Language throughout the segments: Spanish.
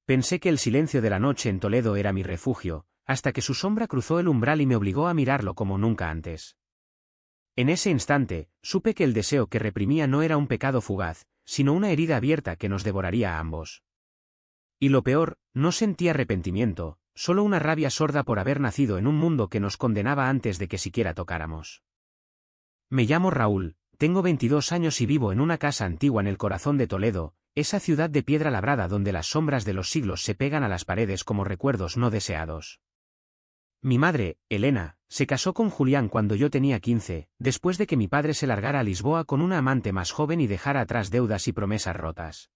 Pensé que el silencio de la noche en Toledo era mi refugio, hasta que su sombra cruzó el umbral y me obligó a mirarlo como nunca antes. En ese instante, supe que el deseo que reprimía no era un pecado fugaz, sino una herida abierta que nos devoraría a ambos. Y lo peor, no sentí arrepentimiento, solo una rabia sorda por haber nacido en un mundo que nos condenaba antes de que siquiera tocáramos. Me llamo Raúl, tengo 22 años y vivo en una casa antigua en el corazón de Toledo, esa ciudad de piedra labrada donde las sombras de los siglos se pegan a las paredes como recuerdos no deseados. Mi madre, Elena, se casó con Julián cuando yo tenía 15, después de que mi padre se largara a Lisboa con una amante más joven y dejara atrás deudas y promesas rotas.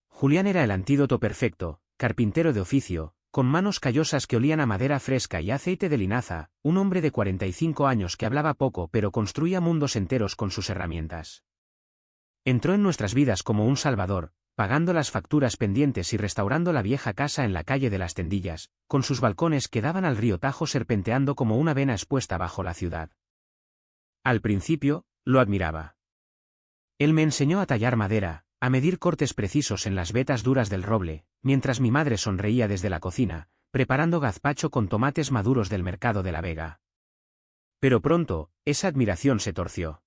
Julián era el antídoto perfecto, carpintero de oficio, con manos callosas que olían a madera fresca y aceite de linaza, un hombre de 45 años que hablaba poco pero construía mundos enteros con sus herramientas. Entró en nuestras vidas como un salvador, pagando las facturas pendientes y restaurando la vieja casa en la calle de las Tendillas, con sus balcones que daban al río Tajo serpenteando como una vena expuesta bajo la ciudad. Al principio, lo admiraba. Él me enseñó a tallar madera, a medir cortes precisos en las vetas duras del roble, mientras mi madre sonreía desde la cocina, preparando gazpacho con tomates maduros del mercado de la Vega. Pero pronto, esa admiración se torció.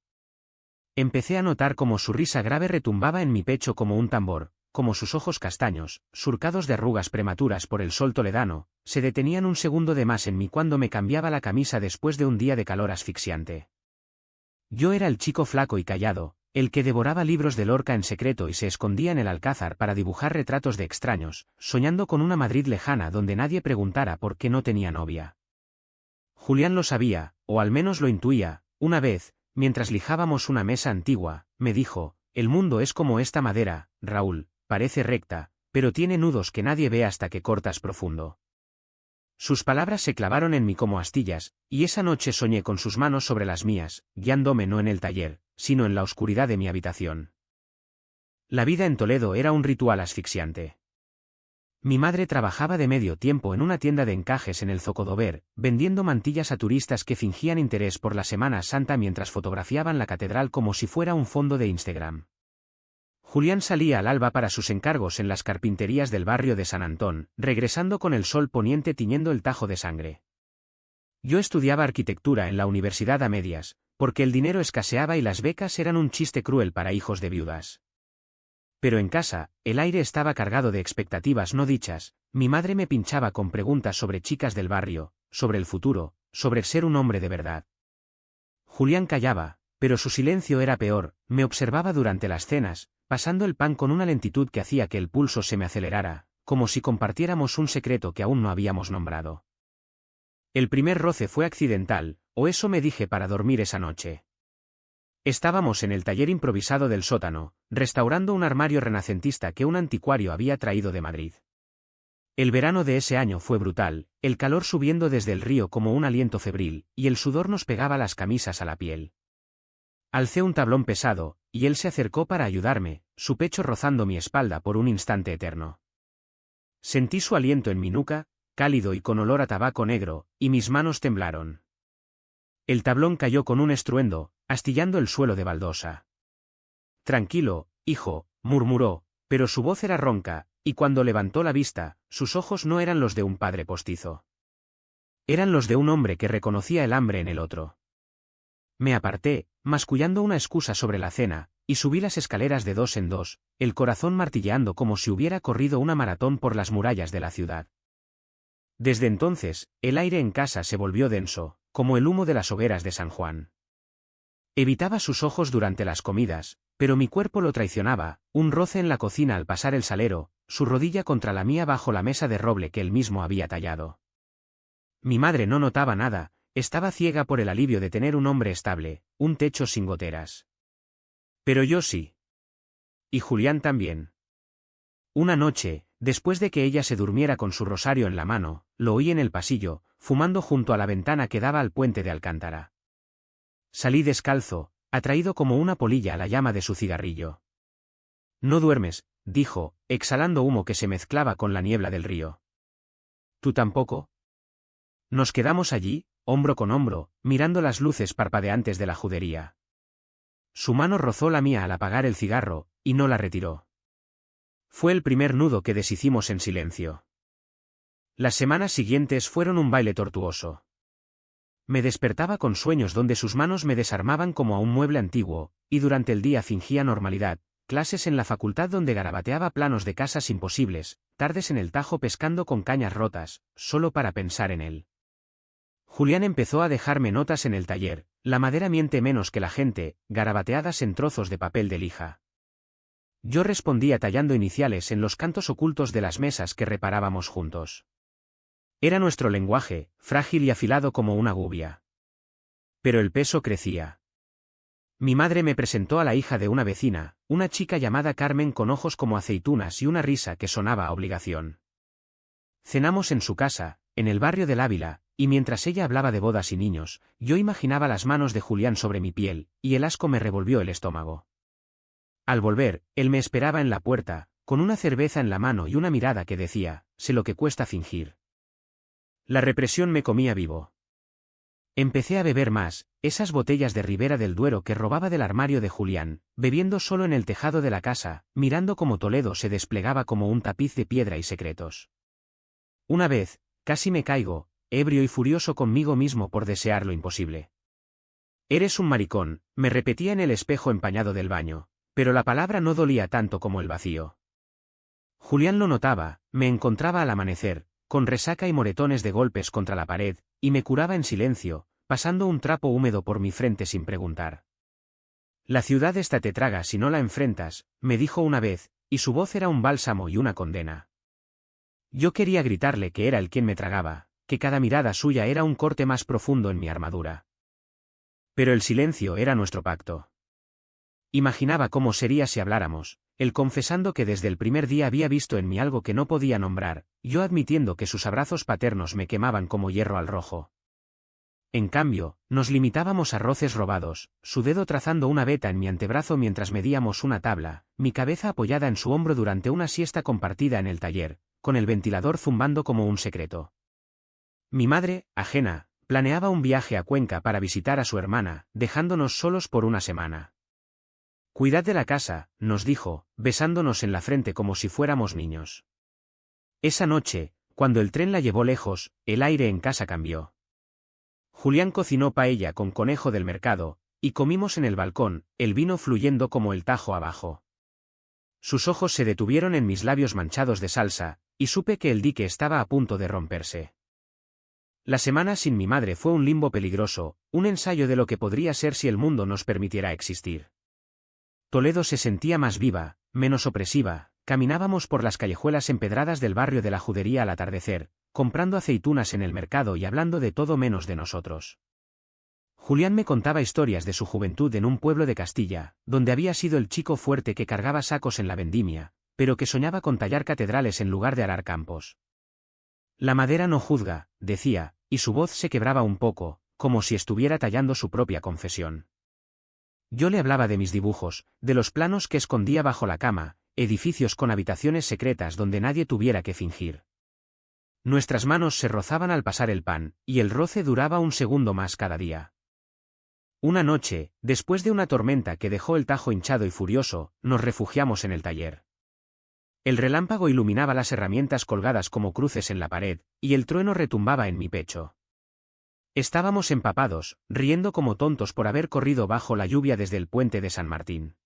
Empecé a notar cómo su risa grave retumbaba en mi pecho como un tambor, como sus ojos castaños, surcados de arrugas prematuras por el sol toledano, se detenían un segundo de más en mí cuando me cambiaba la camisa después de un día de calor asfixiante. Yo era el chico flaco y callado, el que devoraba libros de Lorca en secreto y se escondía en el alcázar para dibujar retratos de extraños, soñando con una Madrid lejana donde nadie preguntara por qué no tenía novia. Julián lo sabía, o al menos lo intuía. Una vez, mientras lijábamos una mesa antigua, me dijo: el mundo es como esta madera, Raúl, parece recta, pero tiene nudos que nadie ve hasta que cortas profundo. Sus palabras se clavaron en mí como astillas, y esa noche soñé con sus manos sobre las mías, guiándome no en el taller, sino en la oscuridad de mi habitación. La vida en Toledo era un ritual asfixiante. Mi madre trabajaba de medio tiempo en una tienda de encajes en el Zocodover, vendiendo mantillas a turistas que fingían interés por la Semana Santa mientras fotografiaban la catedral como si fuera un fondo de Instagram. Julián salía al alba para sus encargos en las carpinterías del barrio de San Antón, regresando con el sol poniente tiñendo el Tajo de sangre. Yo estudiaba arquitectura en la universidad a medias, porque el dinero escaseaba y las becas eran un chiste cruel para hijos de viudas. Pero en casa, el aire estaba cargado de expectativas no dichas. Mi madre me pinchaba con preguntas sobre chicas del barrio, sobre el futuro, sobre ser un hombre de verdad. Julián callaba, pero su silencio era peor, me observaba durante las cenas, pasando el pan con una lentitud que hacía que el pulso se me acelerara, como si compartiéramos un secreto que aún no habíamos nombrado. El primer roce fue accidental, o eso me dije para dormir esa noche. Estábamos en el taller improvisado del sótano, restaurando un armario renacentista que un anticuario había traído de Madrid. El verano de ese año fue brutal, el calor subiendo desde el río como un aliento febril, y el sudor nos pegaba las camisas a la piel. Alcé un tablón pesado, y él se acercó para ayudarme, su pecho rozando mi espalda por un instante eterno. Sentí su aliento en mi nuca, cálido y con olor a tabaco negro, y mis manos temblaron. El tablón cayó con un estruendo, astillando el suelo de baldosa. Tranquilo, hijo, murmuró, pero su voz era ronca, y cuando levantó la vista, sus ojos no eran los de un padre postizo. Eran los de un hombre que reconocía el hambre en el otro. Me aparté, mascullando una excusa sobre la cena, y subí las escaleras de dos en dos, el corazón martilleando como si hubiera corrido una maratón por las murallas de la ciudad. Desde entonces, el aire en casa se volvió denso, como el humo de las hogueras de San Juan. Evitaba sus ojos durante las comidas, pero mi cuerpo lo traicionaba, un roce en la cocina al pasar el salero, su rodilla contra la mía bajo la mesa de roble que él mismo había tallado. Mi madre no notaba nada, estaba ciega por el alivio de tener un hombre estable, un techo sin goteras. Pero yo sí. Y Julián también. Una noche, después de que ella se durmiera con su rosario en la mano, lo oí en el pasillo, fumando junto a la ventana que daba al puente de Alcántara. Salí descalzo, atraído como una polilla a la llama de su cigarrillo. «No duermes», dijo, exhalando humo que se mezclaba con la niebla del río. «¿Tú tampoco?» Nos quedamos allí, hombro con hombro, mirando las luces parpadeantes de la judería. Su mano rozó la mía al apagar el cigarro, y no la retiró. Fue el primer nudo que deshicimos en silencio. Las semanas siguientes fueron un baile tortuoso. Me despertaba con sueños donde sus manos me desarmaban como a un mueble antiguo, y durante el día fingía normalidad, clases en la facultad donde garabateaba planos de casas imposibles, tardes en el Tajo pescando con cañas rotas, solo para pensar en él. Julián empezó a dejarme notas en el taller, la madera miente menos que la gente, garabateadas en trozos de papel de lija. Yo respondía tallando iniciales en los cantos ocultos de las mesas que reparábamos juntos. Era nuestro lenguaje, frágil y afilado como una gubia. Pero el peso crecía. Mi madre me presentó a la hija de una vecina, una chica llamada Carmen con ojos como aceitunas y una risa que sonaba a obligación. Cenamos en su casa, en el barrio del Ávila, y mientras ella hablaba de bodas y niños, yo imaginaba las manos de Julián sobre mi piel, y el asco me revolvió el estómago. Al volver, él me esperaba en la puerta, con una cerveza en la mano y una mirada que decía, sé lo que cuesta fingir. La represión me comía vivo. Empecé a beber más, esas botellas de Ribera del Duero que robaba del armario de Julián, bebiendo solo en el tejado de la casa, mirando cómo Toledo se desplegaba como un tapiz de piedra y secretos. Una vez, casi me caigo, ebrio y furioso conmigo mismo por desear lo imposible. Eres un maricón, me repetía en el espejo empañado del baño, pero la palabra no dolía tanto como el vacío. Julián lo notaba, me encontraba al amanecer, con resaca y moretones de golpes contra la pared, y me curaba en silencio, pasando un trapo húmedo por mi frente sin preguntar. La ciudad esta te traga si no la enfrentas, me dijo una vez, y su voz era un bálsamo y una condena. Yo quería gritarle que era él quien me tragaba, que cada mirada suya era un corte más profundo en mi armadura. Pero el silencio era nuestro pacto. Imaginaba cómo sería si habláramos, él confesando que desde el primer día había visto en mí algo que no podía nombrar, yo admitiendo que sus abrazos paternos me quemaban como hierro al rojo. En cambio, nos limitábamos a roces robados, su dedo trazando una veta en mi antebrazo mientras medíamos una tabla, mi cabeza apoyada en su hombro durante una siesta compartida en el taller, con el ventilador zumbando como un secreto. Mi madre, ajena, planeaba un viaje a Cuenca para visitar a su hermana, dejándonos solos por una semana. Cuidad de la casa, nos dijo, besándonos en la frente como si fuéramos niños. Esa noche, cuando el tren la llevó lejos, el aire en casa cambió. Julián cocinó paella con conejo del mercado, y comimos en el balcón, el vino fluyendo como el Tajo abajo. Sus ojos se detuvieron en mis labios manchados de salsa, y supe que el dique estaba a punto de romperse. La semana sin mi madre fue un limbo peligroso, un ensayo de lo que podría ser si el mundo nos permitiera existir. Toledo se sentía más viva, menos opresiva, caminábamos por las callejuelas empedradas del barrio de la Judería al atardecer, comprando aceitunas en el mercado y hablando de todo menos de nosotros. Julián me contaba historias de su juventud en un pueblo de Castilla, donde había sido el chico fuerte que cargaba sacos en la vendimia, pero que soñaba con tallar catedrales en lugar de arar campos. La madera no juzga, decía, y su voz se quebraba un poco, como si estuviera tallando su propia confesión. Yo le hablaba de mis dibujos, de los planos que escondía bajo la cama, edificios con habitaciones secretas donde nadie tuviera que fingir. Nuestras manos se rozaban al pasar el pan, y el roce duraba un segundo más cada día. Una noche, después de una tormenta que dejó el Tajo hinchado y furioso, nos refugiamos en el taller. El relámpago iluminaba las herramientas colgadas como cruces en la pared, y el trueno retumbaba en mi pecho. Estábamos empapados, riendo como tontos por haber corrido bajo la lluvia desde el puente de San Martín.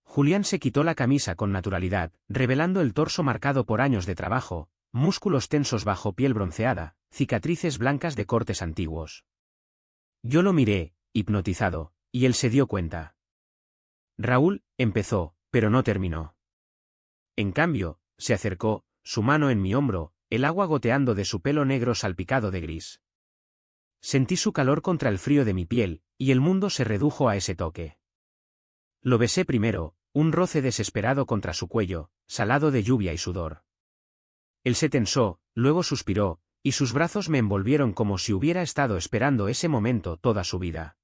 Julián se quitó la camisa con naturalidad, revelando el torso marcado por años de trabajo, músculos tensos bajo piel bronceada, cicatrices blancas de cortes antiguos. Yo lo miré, hipnotizado, y él se dio cuenta. Raúl, empezó, pero no terminó. En cambio, se acercó, su mano en mi hombro, el agua goteando de su pelo negro salpicado de gris. Sentí su calor contra el frío de mi piel, y el mundo se redujo a ese toque. Lo besé primero, un roce desesperado contra su cuello, salado de lluvia y sudor. Él se tensó, luego suspiró, y sus brazos me envolvieron como si hubiera estado esperando ese momento toda su vida.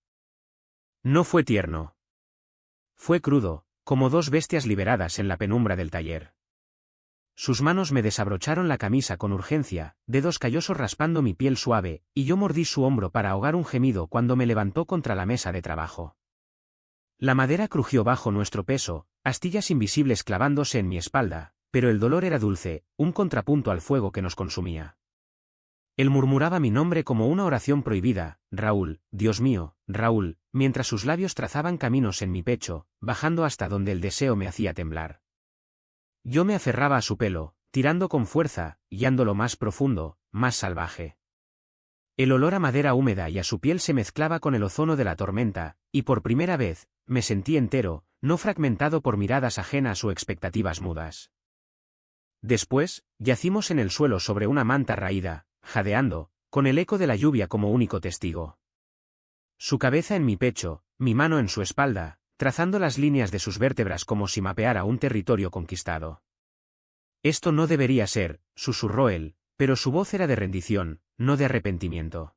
No fue tierno. Fue crudo, como dos bestias liberadas en la penumbra del taller. Sus manos me desabrocharon la camisa con urgencia, dedos callosos raspando mi piel suave, y yo mordí su hombro para ahogar un gemido cuando me levantó contra la mesa de trabajo. La madera crujió bajo nuestro peso, astillas invisibles clavándose en mi espalda, pero el dolor era dulce, un contrapunto al fuego que nos consumía. Él murmuraba mi nombre como una oración prohibida, Raúl, Dios mío, Raúl, mientras sus labios trazaban caminos en mi pecho, bajando hasta donde el deseo me hacía temblar. Yo me aferraba a su pelo, tirando con fuerza, guiándolo más profundo, más salvaje. El olor a madera húmeda y a su piel se mezclaba con el ozono de la tormenta, y por primera vez, me sentí entero, no fragmentado por miradas ajenas o expectativas mudas. Después, yacimos en el suelo sobre una manta raída, jadeando, con el eco de la lluvia como único testigo. Su cabeza en mi pecho, mi mano en su espalda, trazando las líneas de sus vértebras como si mapeara un territorio conquistado. Esto no debería ser, susurró él, pero su voz era de rendición, no de arrepentimiento.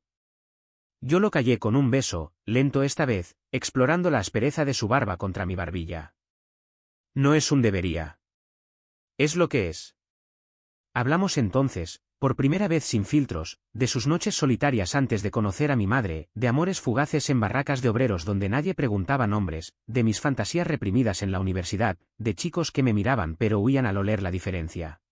Yo lo callé con un beso, lento esta vez, explorando la aspereza de su barba contra mi barbilla. No es un debería. Es lo que es. Hablamos entonces, por primera vez sin filtros, de sus noches solitarias antes de conocer a mi madre, de amores fugaces en barracas de obreros donde nadie preguntaba nombres, de mis fantasías reprimidas en la universidad, de chicos que me miraban pero huían al oler la diferencia.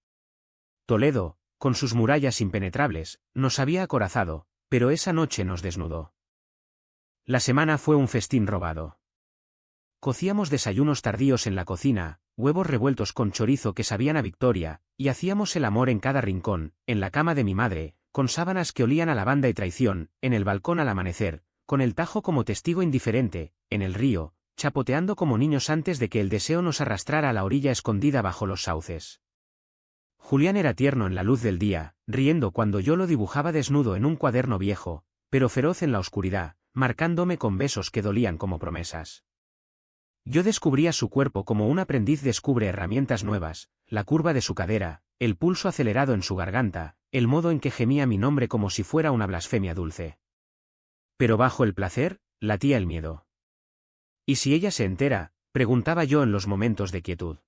Toledo, con sus murallas impenetrables, nos había acorazado, pero esa noche nos desnudó. La semana fue un festín robado. Cocíamos desayunos tardíos en la cocina, huevos revueltos con chorizo que sabían a victoria, y hacíamos el amor en cada rincón, en la cama de mi madre, con sábanas que olían a lavanda y traición, en el balcón al amanecer, con el Tajo como testigo indiferente, en el río, chapoteando como niños antes de que el deseo nos arrastrara a la orilla escondida bajo los sauces. Julián era tierno en la luz del día, riendo cuando yo lo dibujaba desnudo en un cuaderno viejo, pero feroz en la oscuridad, marcándome con besos que dolían como promesas. Yo descubría su cuerpo como un aprendiz descubre herramientas nuevas, la curva de su cadera, el pulso acelerado en su garganta, el modo en que gemía mi nombre como si fuera una blasfemia dulce. Pero bajo el placer, latía el miedo. ¿Y si ella se entera?, preguntaba yo en los momentos de quietud.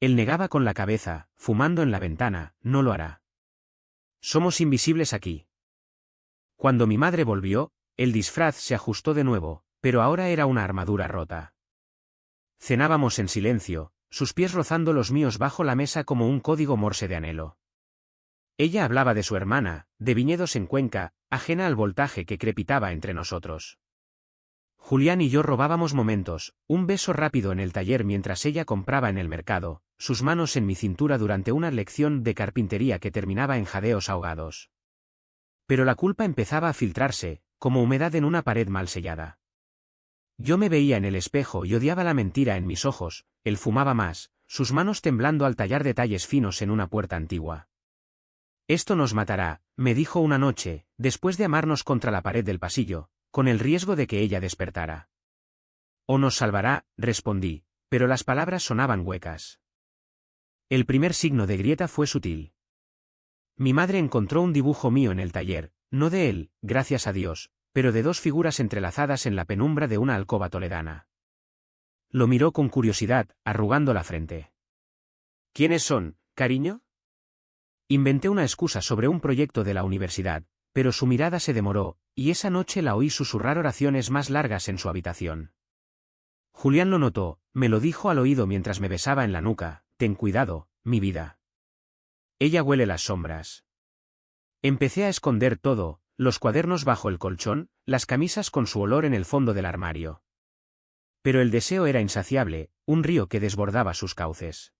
Él negaba con la cabeza, fumando en la ventana, no lo hará. Somos invisibles aquí. Cuando mi madre volvió, el disfraz se ajustó de nuevo, pero ahora era una armadura rota. Cenábamos en silencio, sus pies rozando los míos bajo la mesa como un código morse de anhelo. Ella hablaba de su hermana, de viñedos en Cuenca, ajena al voltaje que crepitaba entre nosotros. Julián y yo robábamos momentos, un beso rápido en el taller mientras ella compraba en el mercado, sus manos en mi cintura durante una lección de carpintería que terminaba en jadeos ahogados. Pero la culpa empezaba a filtrarse, como humedad en una pared mal sellada. Yo me veía en el espejo y odiaba la mentira en mis ojos, él fumaba más, sus manos temblando al tallar detalles finos en una puerta antigua. Esto nos matará, me dijo una noche, después de amarnos contra la pared del pasillo, con el riesgo de que ella despertara. O nos salvará, respondí, pero las palabras sonaban huecas. El primer signo de grieta fue sutil. Mi madre encontró un dibujo mío en el taller, no de él, gracias a Dios, pero de dos figuras entrelazadas en la penumbra de una alcoba toledana. Lo miró con curiosidad, arrugando la frente. ¿Quiénes son, cariño? Inventé una excusa sobre un proyecto de la universidad, pero su mirada se demoró, y esa noche la oí susurrar oraciones más largas en su habitación. Julián lo notó, me lo dijo al oído mientras me besaba en la nuca, ten cuidado, mi vida. Ella huele las sombras. Empecé a esconder todo, los cuadernos bajo el colchón, las camisas con su olor en el fondo del armario. Pero el deseo era insaciable, un río que desbordaba sus cauces.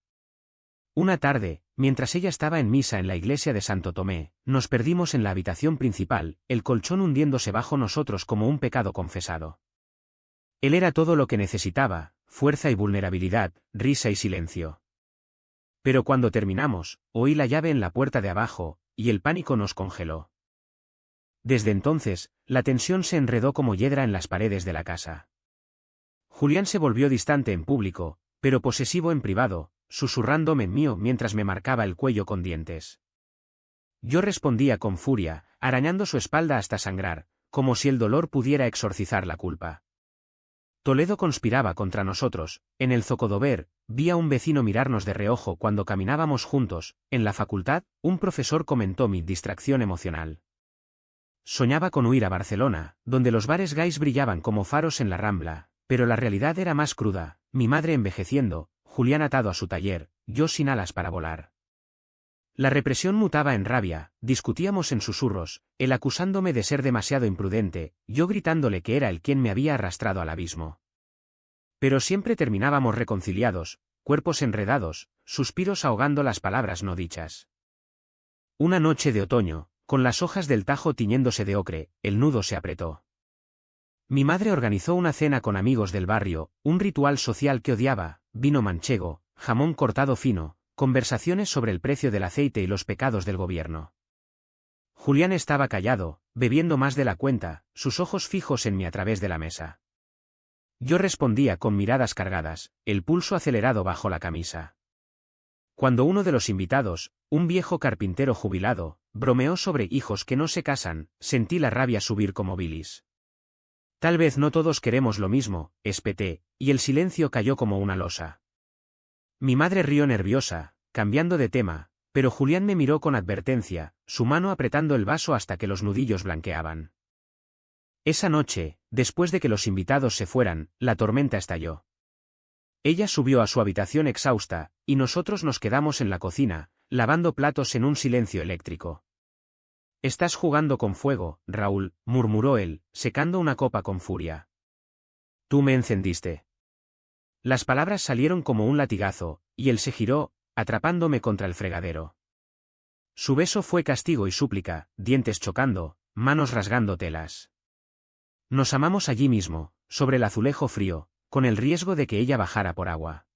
Una tarde, mientras ella estaba en misa en la iglesia de Santo Tomé, nos perdimos en la habitación principal, el colchón hundiéndose bajo nosotros como un pecado confesado. Él era todo lo que necesitaba, fuerza y vulnerabilidad, risa y silencio. Pero cuando terminamos, oí la llave en la puerta de abajo, y el pánico nos congeló. Desde entonces, la tensión se enredó como hiedra en las paredes de la casa. Julián se volvió distante en público, pero posesivo en privado, susurrándome en mío mientras me marcaba el cuello con dientes. Yo respondía con furia, arañando su espalda hasta sangrar, como si el dolor pudiera exorcizar la culpa. Toledo conspiraba contra nosotros, en el Zocodover, vi a un vecino mirarnos de reojo cuando caminábamos juntos, en la facultad, un profesor comentó mi distracción emocional. Soñaba con huir a Barcelona, donde los bares gays brillaban como faros en la Rambla, pero la realidad era más cruda, mi madre envejeciendo, Julián atado a su taller, yo sin alas para volar. La represión mutaba en rabia, discutíamos en susurros, él acusándome de ser demasiado imprudente, yo gritándole que era él quien me había arrastrado al abismo. Pero siempre terminábamos reconciliados, cuerpos enredados, suspiros ahogando las palabras no dichas. Una noche de otoño, con las hojas del tajo tiñéndose de ocre, el nudo se apretó. Mi madre organizó una cena con amigos del barrio, un ritual social que odiaba, vino manchego, jamón cortado fino, conversaciones sobre el precio del aceite y los pecados del gobierno. Julián estaba callado, bebiendo más de la cuenta, sus ojos fijos en mí a través de la mesa. Yo respondía con miradas cargadas, el pulso acelerado bajo la camisa. Cuando uno de los invitados, un viejo carpintero jubilado, bromeó sobre hijos que no se casan, sentí la rabia subir como bilis. Tal vez no todos queremos lo mismo, espeté, y el silencio cayó como una losa. Mi madre rió nerviosa, cambiando de tema, pero Julián me miró con advertencia, su mano apretando el vaso hasta que los nudillos blanqueaban. Esa noche, después de que los invitados se fueran, la tormenta estalló. Ella subió a su habitación exhausta, y nosotros nos quedamos en la cocina, lavando platos en un silencio eléctrico. «Estás jugando con fuego, Raúl», murmuró él, secando una copa con furia. «Tú me encendiste». Las palabras salieron como un latigazo, y él se giró, atrapándome contra el fregadero. Su beso fue castigo y súplica, dientes chocando, manos rasgando telas. Nos amamos allí mismo, sobre el azulejo frío, con el riesgo de que ella bajara por agua.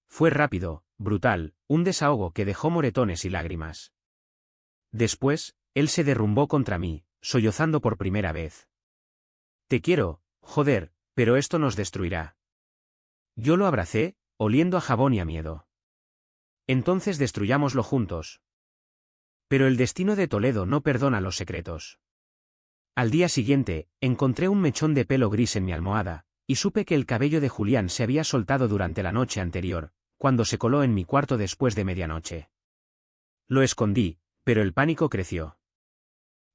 Fue rápido, brutal, un desahogo que dejó moretones y lágrimas. Después, él se derrumbó contra mí, sollozando por primera vez. «Te quiero, joder, pero esto nos destruirá». Yo lo abracé, oliendo a jabón y a miedo. «Entonces destruyámoslo juntos». Pero el destino de Toledo no perdona los secretos. Al día siguiente, encontré un mechón de pelo gris en mi almohada, y supe que el cabello de Julián se había soltado durante la noche anterior, cuando se coló en mi cuarto después de medianoche. Lo escondí, pero el pánico creció.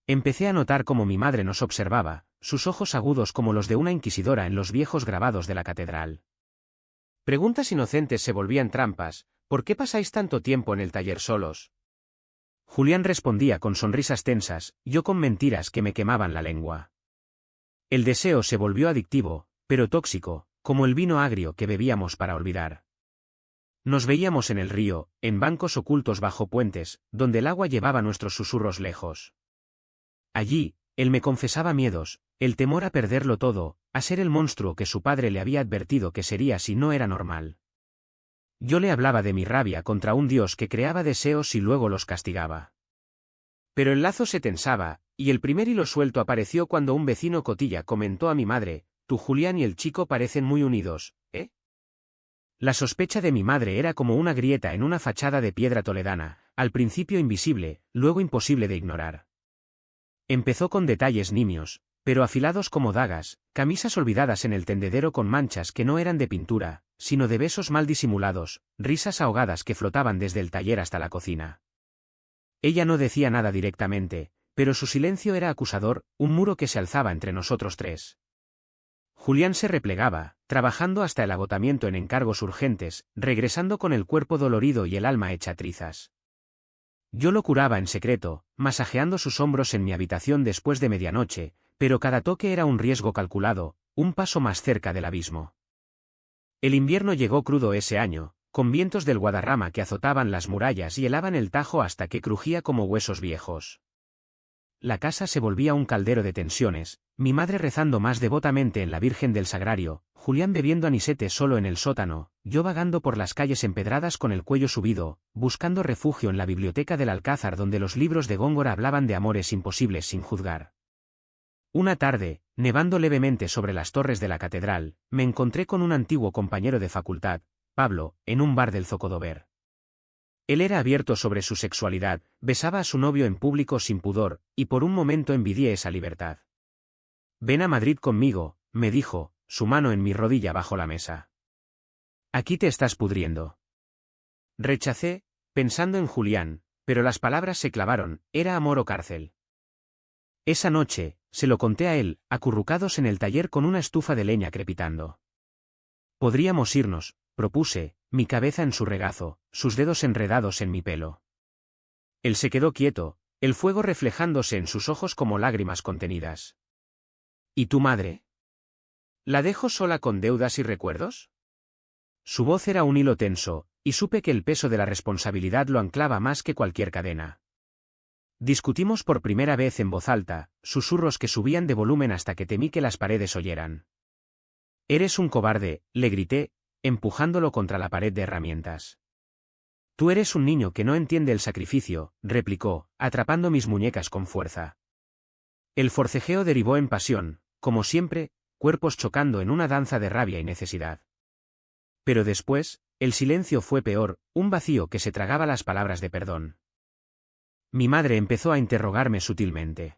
Empecé a notar cómo mi madre nos observaba, sus ojos agudos como los de una inquisidora en los viejos grabados de la catedral. Preguntas inocentes se volvían trampas. «¿Por qué pasáis tanto tiempo en el taller solos?». Julián respondía con sonrisas tensas, yo con mentiras que me quemaban la lengua. El deseo se volvió adictivo, pero tóxico, como el vino agrio que bebíamos para olvidar. Nos veíamos en el río, en bancos ocultos bajo puentes, donde el agua llevaba nuestros susurros lejos. Allí, él me confesaba miedos, el temor a perderlo todo, a ser el monstruo que su padre le había advertido que sería si no era normal. Yo le hablaba de mi rabia contra un Dios que creaba deseos y luego los castigaba. Pero el lazo se tensaba, y el primer hilo suelto apareció cuando un vecino cotilla comentó a mi madre: «Tu Julián y el chico parecen muy unidos, ¿eh?». La sospecha de mi madre era como una grieta en una fachada de piedra toledana, al principio invisible, luego imposible de ignorar. Empezó con detalles nimios, pero afilados como dagas, camisas olvidadas en el tendedero con manchas que no eran de pintura, sino de besos mal disimulados, risas ahogadas que flotaban desde el taller hasta la cocina. Ella no decía nada directamente, pero su silencio era acusador, un muro que se alzaba entre nosotros tres. Julián se replegaba, trabajando hasta el agotamiento en encargos urgentes, regresando con el cuerpo dolorido y el alma hecha trizas. Yo lo curaba en secreto, masajeando sus hombros en mi habitación después de medianoche, pero cada toque era un riesgo calculado, un paso más cerca del abismo. El invierno llegó crudo ese año, con vientos del Guadarrama que azotaban las murallas y helaban el Tajo hasta que crujía como huesos viejos. La casa se volvía un caldero de tensiones, mi madre rezando más devotamente en la Virgen del Sagrario, Julián bebiendo anisete solo en el sótano, yo vagando por las calles empedradas con el cuello subido, buscando refugio en la biblioteca del Alcázar donde los libros de Góngora hablaban de amores imposibles sin juzgar. Una tarde, nevando levemente sobre las torres de la catedral, me encontré con un antiguo compañero de facultad, Pablo, en un bar del Zocodover. Él era abierto sobre su sexualidad, besaba a su novio en público sin pudor, y por un momento envidié esa libertad. «Ven a Madrid conmigo», me dijo, su mano en mi rodilla bajo la mesa. «Aquí te estás pudriendo». Rechacé, pensando en Julián, pero las palabras se clavaron, era amor o cárcel. Esa noche, se lo conté a él, acurrucados en el taller con una estufa de leña crepitando. Podríamos irnos, propuse, mi cabeza en su regazo, sus dedos enredados en mi pelo. Él se quedó quieto, el fuego reflejándose en sus ojos como lágrimas contenidas. ¿Y tu madre? ¿La dejo sola con deudas y recuerdos? Su voz era un hilo tenso, y supe que el peso de la responsabilidad lo anclaba más que cualquier cadena. Discutimos por primera vez en voz alta, susurros que subían de volumen hasta que temí que las paredes oyeran. «Eres un cobarde», le grité, empujándolo contra la pared de herramientas. «Tú eres un niño que no entiende el sacrificio», replicó, atrapando mis muñecas con fuerza. El forcejeo derivó en pasión, como siempre, cuerpos chocando en una danza de rabia y necesidad. Pero después, el silencio fue peor, un vacío que se tragaba las palabras de perdón. Mi madre empezó a interrogarme sutilmente.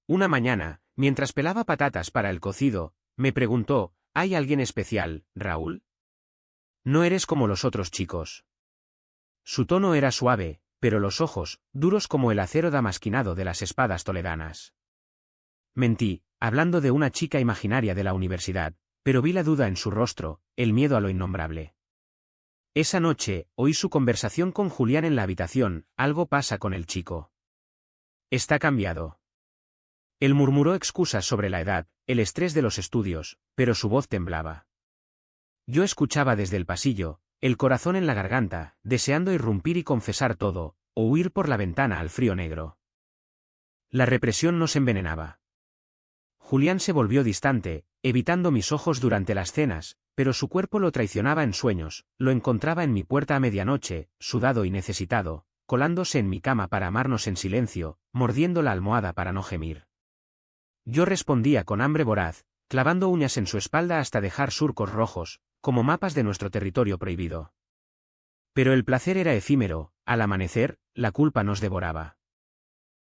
Una mañana, mientras pelaba patatas para el cocido, me preguntó, ¿hay alguien especial, Raúl? No eres como los otros chicos. Su tono era suave, pero los ojos, duros como el acero damasquinado de las espadas toledanas. Mentí, hablando de una chica imaginaria de la universidad, pero vi la duda en su rostro, el miedo a lo innombrable. Esa noche, oí su conversación con Julián en la habitación, algo pasa con el chico. Está cambiado. Él murmuró excusas sobre la edad, el estrés de los estudios, pero su voz temblaba. Yo escuchaba desde el pasillo, el corazón en la garganta, deseando irrumpir y confesar todo, o huir por la ventana al frío negro. La represión nos envenenaba. Julián se volvió distante, evitando mis ojos durante las cenas, pero su cuerpo lo traicionaba en sueños, lo encontraba en mi puerta a medianoche, sudado y necesitado, colándose en mi cama para amarnos en silencio, mordiendo la almohada para no gemir. Yo respondía con hambre voraz, clavando uñas en su espalda hasta dejar surcos rojos, como mapas de nuestro territorio prohibido. Pero el placer era efímero, al amanecer, la culpa nos devoraba.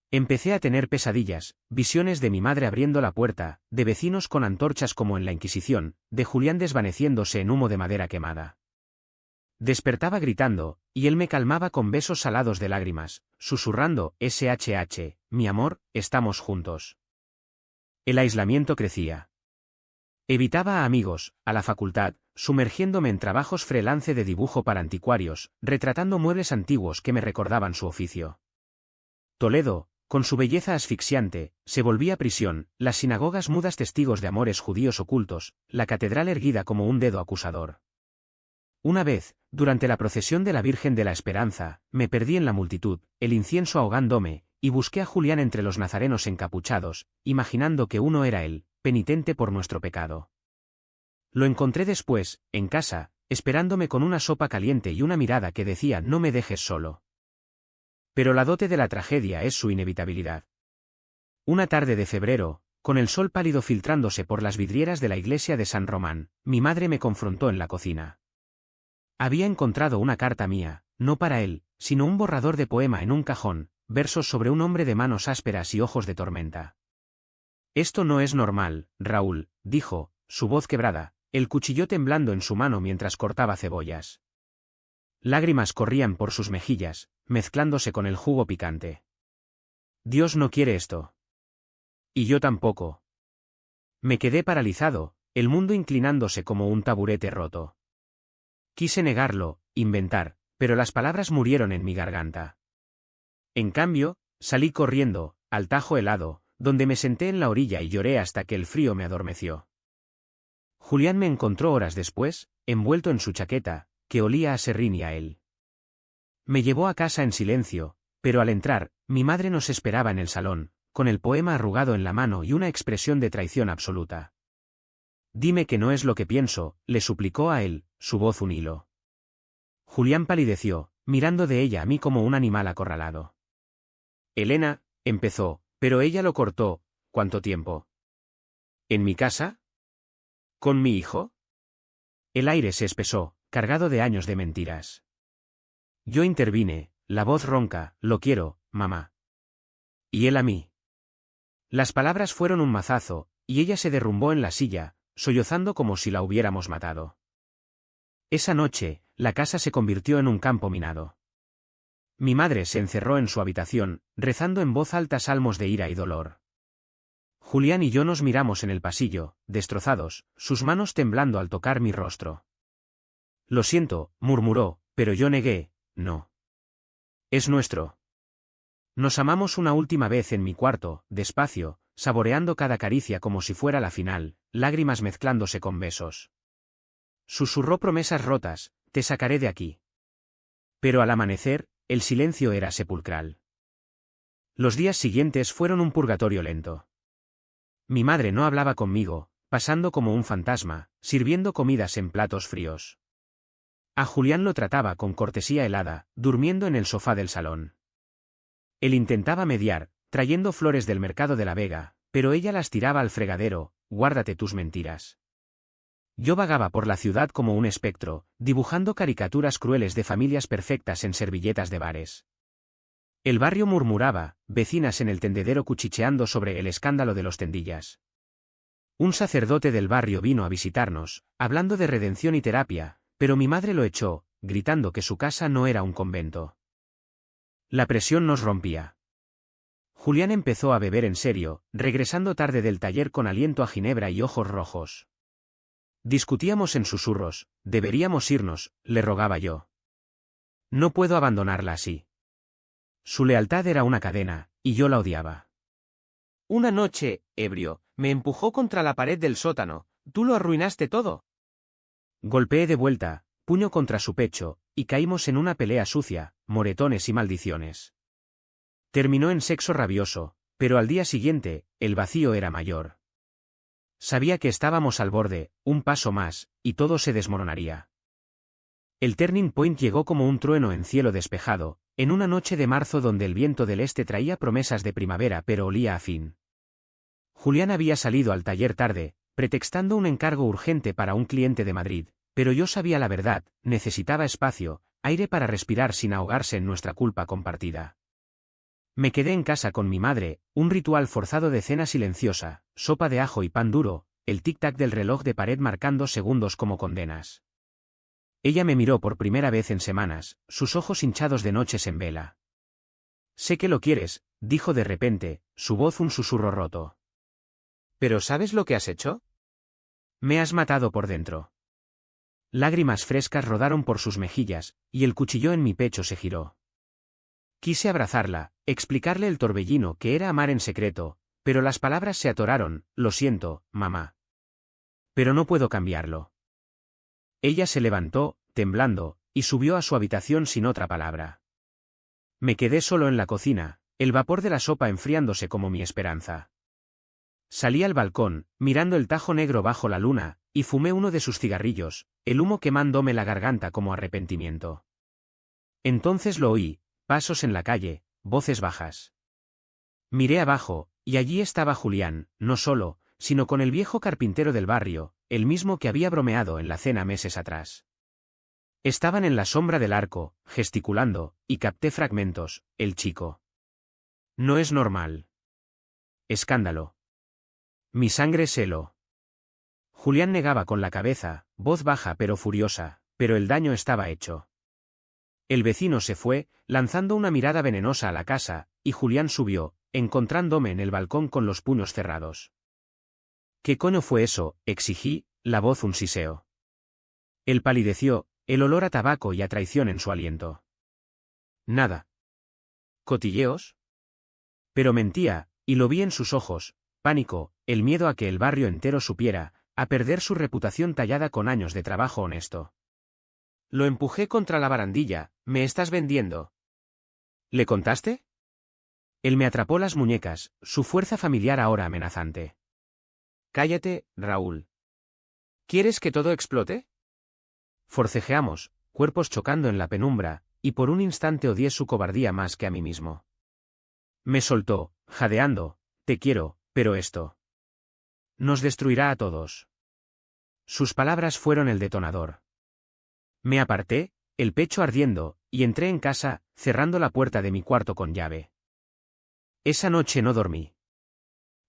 Empecé a tener pesadillas, visiones de mi madre abriendo la puerta, de vecinos con antorchas como en la Inquisición, de Julián desvaneciéndose en humo de madera quemada. Despertaba gritando, y él me calmaba con besos salados de lágrimas, susurrando, SHH, mi amor, estamos juntos. El aislamiento crecía. Evitaba a amigos, a la facultad, sumergiéndome en trabajos freelance de dibujo para anticuarios, retratando muebles antiguos que me recordaban su oficio. Toledo, con su belleza asfixiante, se volvía prisión, las sinagogas mudas testigos de amores judíos ocultos, la catedral erguida como un dedo acusador. Una vez, durante la procesión de la Virgen de la Esperanza, me perdí en la multitud, el incienso ahogándome, y busqué a Julián entre los nazarenos encapuchados, imaginando que uno era él, penitente por nuestro pecado. Lo encontré después, en casa, esperándome con una sopa caliente y una mirada que decía no me dejes solo. Pero la dote de la tragedia es su inevitabilidad. Una tarde de febrero, con el sol pálido filtrándose por las vidrieras de la iglesia de San Román, mi madre me confrontó en la cocina. Había encontrado una carta mía, no para él, sino un borrador de poema en un cajón, versos sobre un hombre de manos ásperas y ojos de tormenta. Esto no es normal, Raúl, dijo, su voz quebrada, el cuchillo temblando en su mano mientras cortaba cebollas. Lágrimas corrían por sus mejillas, mezclándose con el jugo picante. Dios no quiere esto. Y yo tampoco. Me quedé paralizado, el mundo inclinándose como un taburete roto. Quise negarlo, inventar, pero las palabras murieron en mi garganta. En cambio, salí corriendo, al Tajo helado, donde me senté en la orilla y lloré hasta que el frío me adormeció. Julián me encontró horas después, envuelto en su chaqueta, que olía a serrín y a él. Me llevó a casa en silencio, pero al entrar, mi madre nos esperaba en el salón, con el poema arrugado en la mano y una expresión de traición absoluta. Dime que no es lo que pienso, le suplicó a él, su voz un hilo. Julián palideció, mirando de ella a mí como un animal acorralado. Elena, empezó, pero ella lo cortó. ¿Cuánto tiempo? ¿En mi casa? ¿Con mi hijo? El aire se espesó, cargado de años de mentiras. Yo intervine, la voz ronca, lo quiero, mamá. Y él a mí. Las palabras fueron un mazazo, y ella se derrumbó en la silla, sollozando como si la hubiéramos matado. Esa noche, la casa se convirtió en un campo minado. Mi madre se encerró en su habitación, rezando en voz alta salmos de ira y dolor. Julián y yo nos miramos en el pasillo, destrozados, sus manos temblando al tocar mi rostro. Lo siento, murmuró, pero yo negué, no. Es nuestro. Nos amamos una última vez en mi cuarto, despacio, saboreando cada caricia como si fuera la final, lágrimas mezclándose con besos. Susurró promesas rotas, te sacaré de aquí. Pero al amanecer, el silencio era sepulcral. Los días siguientes fueron un purgatorio lento. Mi madre no hablaba conmigo, pasando como un fantasma, sirviendo comidas en platos fríos. A Julián lo trataba con cortesía helada, durmiendo en el sofá del salón. Él intentaba mediar, trayendo flores del mercado de la Vega, pero ella las tiraba al fregadero, guárdate tus mentiras. Yo vagaba por la ciudad como un espectro, dibujando caricaturas crueles de familias perfectas en servilletas de bares. El barrio murmuraba, vecinas en el tendedero cuchicheando sobre el escándalo de los tendillas. Un sacerdote del barrio vino a visitarnos, hablando de redención y terapia, pero mi madre lo echó, gritando que su casa no era un convento. La presión nos rompía. Julián empezó a beber en serio, regresando tarde del taller con aliento a ginebra y ojos rojos. Discutíamos en susurros, deberíamos irnos, le rogaba yo. No puedo abandonarla así. Su lealtad era una cadena, y yo la odiaba. Una noche, ebrio, me empujó contra la pared del sótano, tú lo arruinaste todo. Golpeé de vuelta, puño contra su pecho, y caímos en una pelea sucia, moretones y maldiciones. Terminó en sexo rabioso, pero al día siguiente, el vacío era mayor. Sabía que estábamos al borde, un paso más, y todo se desmoronaría. El turning point llegó como un trueno en cielo despejado, en una noche de marzo donde el viento del este traía promesas de primavera pero olía a fin. Julián había salido al taller tarde, pretextando un encargo urgente para un cliente de Madrid, pero yo sabía la verdad, necesitaba espacio, aire para respirar sin ahogarse en nuestra culpa compartida. Me quedé en casa con mi madre, un ritual forzado de cena silenciosa, sopa de ajo y pan duro, el tic-tac del reloj de pared marcando segundos como condenas. Ella me miró por primera vez en semanas, sus ojos hinchados de noches en vela. Sé que lo quieres, dijo de repente, su voz un susurro roto. ¿Pero sabes lo que has hecho? Me has matado por dentro. Lágrimas frescas rodaron por sus mejillas, y el cuchillo en mi pecho se giró. Quise abrazarla, explicarle el torbellino que era amar en secreto, pero las palabras se atoraron, lo siento, mamá. Pero no puedo cambiarlo. Ella se levantó, temblando, y subió a su habitación sin otra palabra. Me quedé solo en la cocina, el vapor de la sopa enfriándose como mi esperanza. Salí al balcón, mirando el tajo negro bajo la luna, y fumé uno de sus cigarrillos, el humo quemándome la garganta como arrepentimiento. Entonces lo oí, pasos en la calle, voces bajas. Miré abajo, y allí estaba Julián, no solo, sino con el viejo carpintero del barrio, el mismo que había bromeado en la cena meses atrás. Estaban en la sombra del arco, gesticulando, y capté fragmentos, el chico. No es normal. Escándalo. Mi sangre se heló. Julián negaba con la cabeza, voz baja pero furiosa, pero el daño estaba hecho. El vecino se fue, lanzando una mirada venenosa a la casa, y Julián subió, encontrándome en el balcón con los puños cerrados. ¿Qué coño fue eso?, exigí, la voz un siseo. Él palideció, el olor a tabaco y a traición en su aliento. Nada. ¿Cotilleos? Pero mentía, y lo vi en sus ojos, pánico, el miedo a que el barrio entero supiera, a perder su reputación tallada con años de trabajo honesto. Lo empujé contra la barandilla, ¿me estás vendiendo? ¿Le contaste? Él me atrapó las muñecas, su fuerza familiar ahora amenazante. Cállate, Raúl. ¿Quieres que todo explote? Forcejeamos, cuerpos chocando en la penumbra, y por un instante odié su cobardía más que a mí mismo. Me soltó, jadeando, te quiero, pero esto nos destruirá a todos. Sus palabras fueron el detonador. Me aparté, el pecho ardiendo, y entré en casa, cerrando la puerta de mi cuarto con llave. Esa noche no dormí.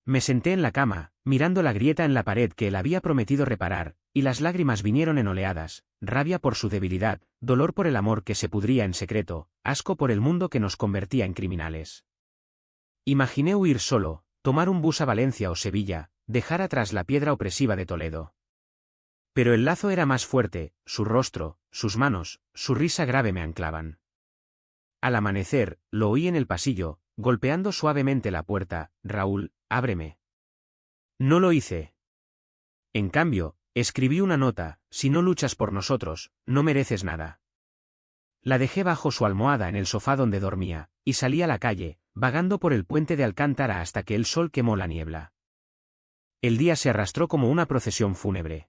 Me senté en la cama, mirando la grieta en la pared que él había prometido reparar, y las lágrimas vinieron en oleadas, rabia por su debilidad, dolor por el amor que se pudría en secreto, asco por el mundo que nos convertía en criminales. Imaginé huir solo, tomar un bus a Valencia o Sevilla, dejar atrás la piedra opresiva de Toledo. Pero el lazo era más fuerte, su rostro, sus manos, su risa grave me anclaban. Al amanecer, lo oí en el pasillo, golpeando suavemente la puerta: Raúl, ábreme. No lo hice. En cambio, escribí una nota: si no luchas por nosotros, no mereces nada. La dejé bajo su almohada en el sofá donde dormía, y salí a la calle, vagando por el puente de Alcántara hasta que el sol quemó la niebla. El día se arrastró como una procesión fúnebre.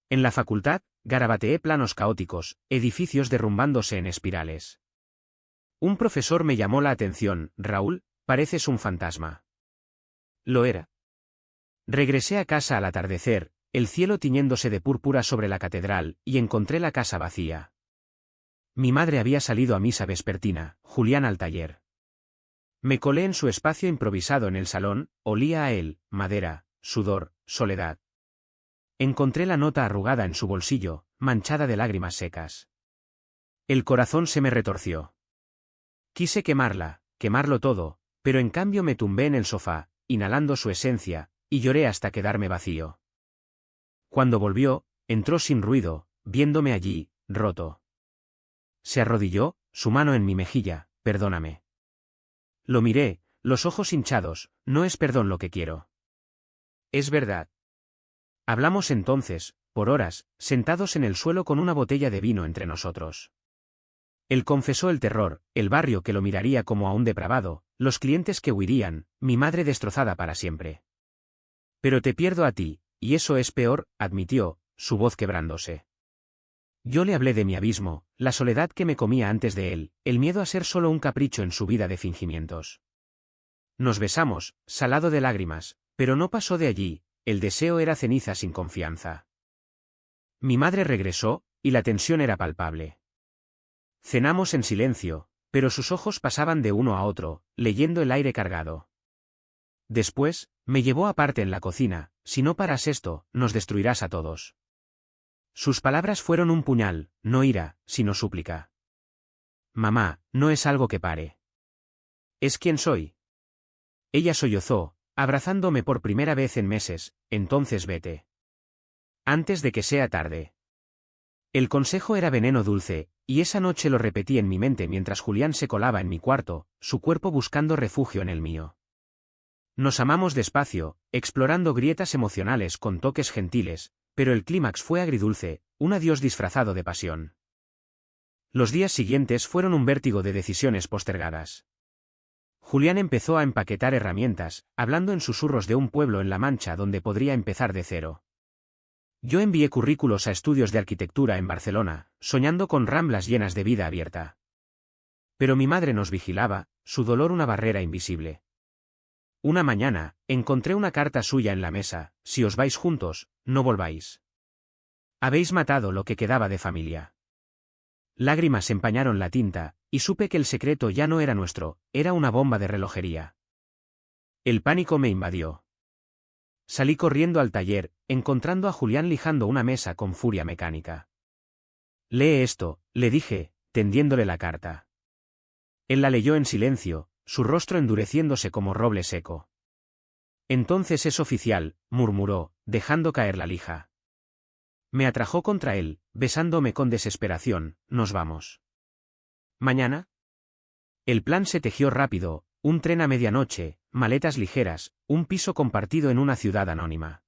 En la facultad, garabateé planos caóticos, edificios derrumbándose en espirales. Un profesor me llamó la atención: Raúl, pareces un fantasma. Lo era. Regresé a casa al atardecer, el cielo tiñéndose de púrpura sobre la catedral, y encontré la casa vacía. Mi madre había salido a misa vespertina, Julián al taller. Me colé en su espacio improvisado en el salón, olía a él, madera, sudor, soledad. Encontré la nota arrugada en su bolsillo, manchada de lágrimas secas. El corazón se me retorció. Quise quemarla, quemarlo todo, pero en cambio me tumbé en el sofá, inhalando su esencia, y lloré hasta quedarme vacío. Cuando volvió, entró sin ruido, viéndome allí, roto. Se arrodilló, su mano en mi mejilla: perdóname. Lo miré, los ojos hinchados: no es perdón lo que quiero. Es verdad. Hablamos entonces, por horas, sentados en el suelo con una botella de vino entre nosotros. Él confesó el terror, el barrio que lo miraría como a un depravado, los clientes que huirían, mi madre destrozada para siempre. Pero te pierdo a ti, y eso es peor, admitió, su voz quebrándose. Yo le hablé de mi abismo, la soledad que me comía antes de él, el miedo a ser solo un capricho en su vida de fingimientos. Nos besamos, salado de lágrimas, pero no pasó de allí, el deseo era ceniza sin confianza. Mi madre regresó, y la tensión era palpable. Cenamos en silencio, pero sus ojos pasaban de uno a otro, leyendo el aire cargado. Después, me llevó aparte en la cocina: si no paras esto, nos destruirás a todos. Sus palabras fueron un puñal, no ira, sino súplica. Mamá, no es algo que pare. Es quien soy. Ella sollozó, abrazándome por primera vez en meses: entonces vete. Antes de que sea tarde. El consejo era veneno dulce, y esa noche lo repetí en mi mente mientras Julián se colaba en mi cuarto, su cuerpo buscando refugio en el mío. Nos amamos despacio, explorando grietas emocionales con toques gentiles, pero el clímax fue agridulce, un adiós disfrazado de pasión. Los días siguientes fueron un vértigo de decisiones postergadas. Julián empezó a empaquetar herramientas, hablando en susurros de un pueblo en La Mancha donde podría empezar de cero. Yo envié currículos a estudios de arquitectura en Barcelona, soñando con ramblas llenas de vida abierta. Pero mi madre nos vigilaba, su dolor una barrera invisible. Una mañana, encontré una carta suya en la mesa: si os vais juntos, no volváis. Habéis matado lo que quedaba de familia. Lágrimas empañaron la tinta, y supe que el secreto ya no era nuestro, era una bomba de relojería. El pánico me invadió. Salí corriendo al taller, encontrando a Julián lijando una mesa con furia mecánica. Lee esto, le dije, tendiéndole la carta. Él la leyó en silencio, su rostro endureciéndose como roble seco. Entonces es oficial, murmuró, dejando caer la lija. Me atrajo contra él, besándome con desesperación: nos vamos. ¿Mañana? El plan se tejió rápido: un tren a medianoche, maletas ligeras, un piso compartido en una ciudad anónima.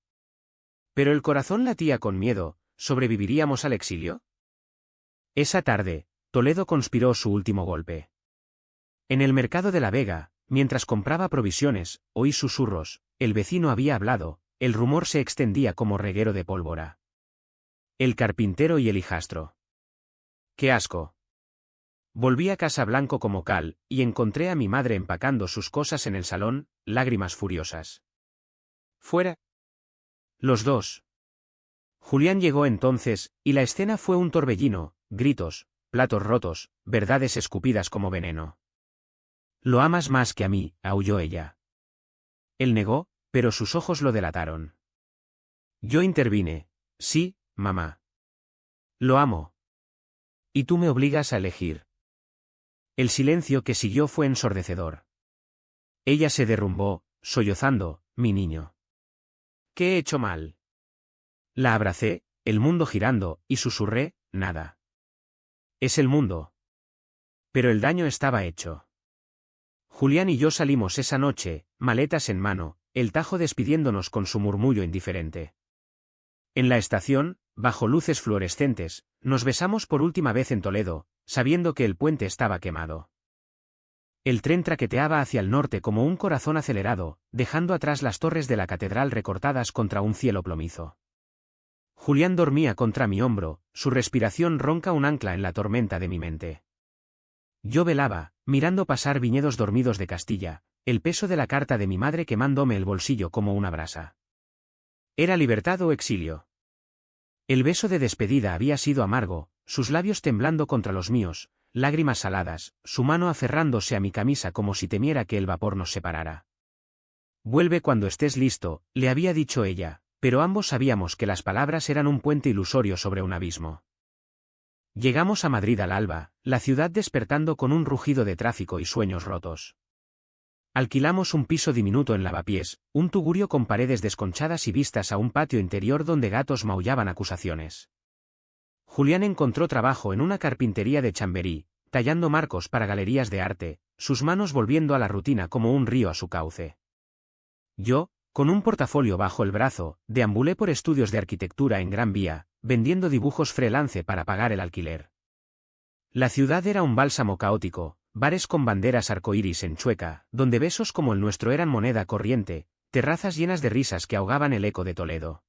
Pero el corazón latía con miedo: ¿sobreviviríamos al exilio? Esa tarde, Toledo conspiró su último golpe. En el mercado de La Vega, mientras compraba provisiones, oí susurros: el vecino había hablado, el rumor se extendía como reguero de pólvora. El carpintero y el hijastro. ¡Qué asco! Volví a casa blanco como cal, y encontré a mi madre empacando sus cosas en el salón, lágrimas furiosas. ¡Fuera! Los dos. Julián llegó entonces, y la escena fue un torbellino: gritos, platos rotos, verdades escupidas como veneno. Lo amas más que a mí, aulló ella. Él negó, pero sus ojos lo delataron. Yo intervine: sí, mamá. Lo amo. Y tú me obligas a elegir. El silencio que siguió fue ensordecedor. Ella se derrumbó, sollozando, mi niño. ¿Qué he hecho mal? La abracé, el mundo girando, y susurré, nada. Es el mundo. Pero el daño estaba hecho. Julián y yo salimos esa noche, maletas en mano, el Tajo despidiéndonos con su murmullo indiferente. En la estación, bajo luces fluorescentes, nos besamos por última vez en Toledo, sabiendo que el puente estaba quemado. El tren traqueteaba hacia el norte como un corazón acelerado, dejando atrás las torres de la catedral recortadas contra un cielo plomizo. Julián dormía contra mi hombro, su respiración ronca un ancla en la tormenta de mi mente. Yo velaba, mirando pasar viñedos dormidos de Castilla, el peso de la carta de mi madre quemándome el bolsillo como una brasa. ¿Era libertad o exilio? El beso de despedida había sido amargo, sus labios temblando contra los míos, lágrimas saladas, su mano aferrándose a mi camisa como si temiera que el vapor nos separara. Vuelve cuando estés listo, le había dicho ella, pero ambos sabíamos que las palabras eran un puente ilusorio sobre un abismo. Llegamos a Madrid al alba, la ciudad despertando con un rugido de tráfico y sueños rotos. Alquilamos un piso diminuto en Lavapiés, un tugurio con paredes desconchadas y vistas a un patio interior donde gatos maullaban acusaciones. Julián encontró trabajo en una carpintería de Chamberí, tallando marcos para galerías de arte, sus manos volviendo a la rutina como un río a su cauce. Yo, con un portafolio bajo el brazo, deambulé por estudios de arquitectura en Gran Vía, vendiendo dibujos freelance para pagar el alquiler. La ciudad era un bálsamo caótico, bares con banderas arcoíris en Chueca, donde besos como el nuestro eran moneda corriente, terrazas llenas de risas que ahogaban el eco de Toledo.